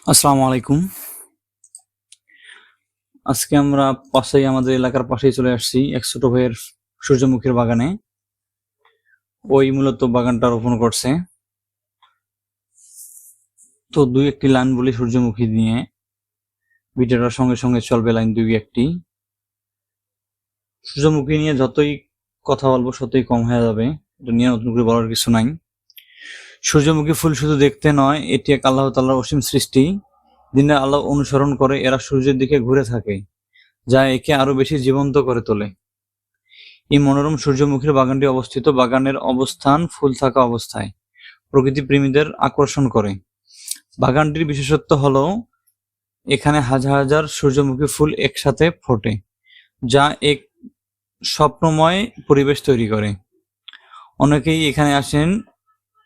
আসসালামু আলাইকুম। আজকে আমরা আমাদের এলাকার পাশেই চলে আসছি এক ছোট ভাইয়ের সূর্যমুখীর বাগানে। ওই মূলত বাগানটা রোপণ করছে। তো দুই একটি লাইন বলি সূর্যমুখী নিয়ে, ভিডিওটার সঙ্গে সঙ্গে চলবে লাইন দুই একটি। সূর্যমুখী নিয়ে যতই কথা বলবো ততই কম হয়ে যাবে, এটা নিয়ে নতুন করে বলার কিছু নাই। সূর্যমুখী ফুল শুধু দেখতে নয়, এটি এক আল্লাহ তাআলার অসীম সৃষ্টি। দিনে আলো অনুসরণ করে এরা সূর্যের দিকে ঘুরে থাকে, যা একে আরো বেশি জীবন্ত করে তোলে। এই মনোরম সূর্যমুখীর বাগানটি অবস্থিত। বাগানের অবস্থান ফুল থাকা অবস্থায় প্রকৃতি প্রেমীদের আকর্ষণ করে। বাগানটির বিশেষত্ব হলো এখানে হাজার হাজার সূর্যমুখী ফুল একসাথে ফোটে, যা এক স্বপ্নময় পরিবেশ তৈরি করে। অনেকেই এখানে আসেন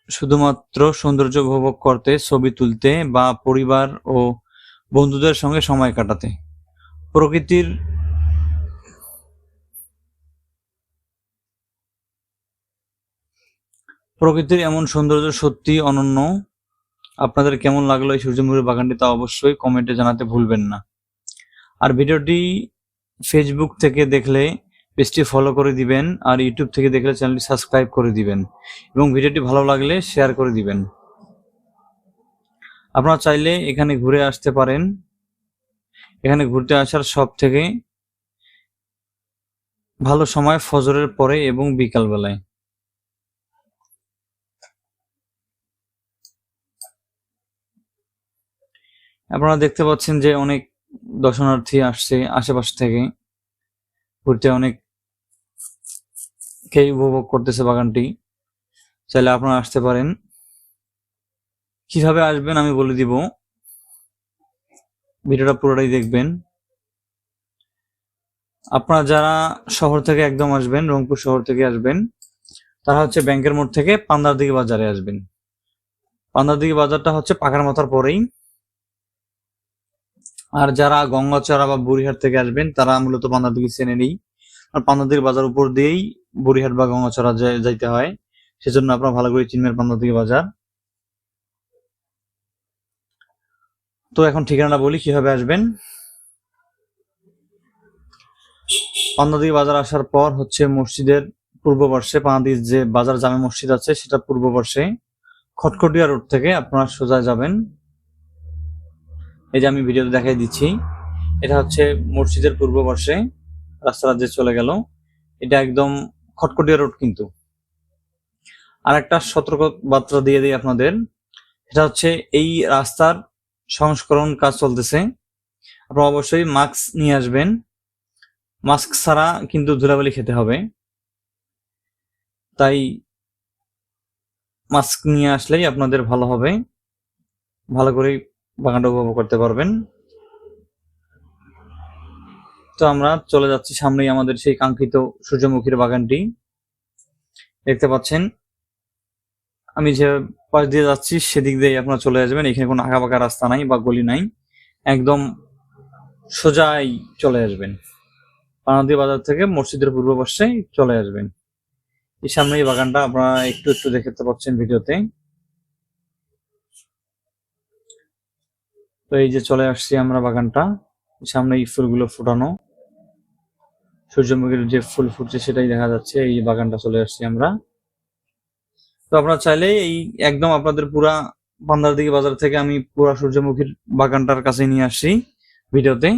শুধুমাত্র সৌন্দর্য উপভোগ করতে, ছবি তুলতে বা পরিবার ও বন্ধুদের সঙ্গে সময় কাটাতে। প্রকৃতির প্রকৃতির এমন সৌন্দর্য সত্যি অনন্য। আপনাদের কেমন লাগলো এই সূর্যমুখীর বাগানটি তা অবশ্যই কমেন্টে জানাতে ভুলবেন না। আর ভিডিওটি ফেসবুক থেকে দেখলে পেজটি ফলো করে দিবেন, আর ইউটিউব থেকে দেখলে চ্যানেলটি সাবস্ক্রাইব করে দিবেন এবং ভিডিওটি ভালো লাগলে শেয়ার করে দিবেন। আপনারা চাইলে এখানে ঘুরে আসতে পারেন। এখানে ঘুরতে আসার সব থেকে ভালো সময় ফজরের পরে এবং বিকাল বেলায়। আপনারা দেখতে পাচ্ছেন যে অনেক দর্শনার্থী আসছে আশেপাশ থেকে ঘুরতে, অনেকেই উপভোগ করতেছে বাগানটি। চাইলে আপনারা আসতে পারেন। কিভাবে আসবেন আমি বলে দিব, ভিডিওটা পুরোটাই দেখবেন। আপনারা যারা শহর থেকে একদম আসবেন, রংপুর শহর থেকে আসবেন, তারা হচ্ছে ব্যাংকের মোড় থেকে পান্দারদিঘি বাজারে আসবেন। পান্দারদিঘি বাজারটা হচ্ছে পাখার মাথার পরেই। আর যারা গঙ্গাচড়া বা বুড়িহাট থেকে আসবেন তারা মূলত পান্দারদিঘি চেনেনই। আর পান্দারদিঘি বাজার উপর দিয়েই বুড়িহাট বা গঙ্গাচড়া যাইতে হয়, সেজন্য আপনারা ভালো করে চিনবেন পান্দারদিঘি বাজার। তো এখন ঠিকানাটা বলি কিভাবে আসবেন। পান্দারদিঘি বাজার আসার পর হচ্ছে মসজিদের পূর্ব পার্শ্বে, পান্দারদিঘি যে বাজার জামে মসজিদ আছে সেটা পূর্ব পার্শ্বে খটখটিয়া রোড থেকে আপনারা সোজা যাবেন। এই যে আমি ভিডিওতে দেখাই দিচ্ছি, এটা হচ্ছে মসজিদের পূর্ব পার্শ্বে রাস্তাটা যে চলে গেল, এটা একদম খটখটিয়া রোড। কিন্তু আর একটা সতর্ক বার্তা দিয়ে দিই আপনাদের, এটা হচ্ছে এই রাস্তার সংস্করণ কাজ চলতেছে। আপনারা অবশ্যই মাস্ক নিয়ে আসবেন, মাস্ক ছাড়া কিন্তু ধুলাবালি খেতে হবে, তাই মাস্ক নিয়ে আসলেই আপনাদের ভালো হবে, ভালো করে বাগানটা উপভোগ করতে পারবেন। তো আমরা চলে যাচ্ছি, সামনেই আমাদের সেই কাঙ্ক্ষিত সূর্যমুখীর বাগানটি দেখতে পাচ্ছেন। আমি যে পাশ দিয়ে যাচ্ছি সেদিক দিয়ে আপনারা চলে আসবেন। এখানে কোনো আঁকাবাঁকা রাস্তা নাই বা গলি নাই, একদম সোজাই চলে আসবেন। পানাদি বাজার থেকে মসজিদের পূর্ব পাশে চলে আসবেন। এই সামনে এই বাগানটা আপনারা একটু একটু দেখতে পাচ্ছেন ভিডিওতে। তো এই যে চলে আসছি আমরা বাগানটা, সামনে এই ফুলগুলো ফুটানো, সূর্যমুখীর যে ফুল ফুটছে সেটাই দেখা যাচ্ছে। এই বাগানটা চলে আসছি আমরা। তো আপনারা চাইলে এই একদম আপনাদের পুরা পান্দারদিঘি বাজার থেকে আমি পুরা সূর্যমুখীর বাগানটার কাছে নিয়ে আসছি ভিডিওতে।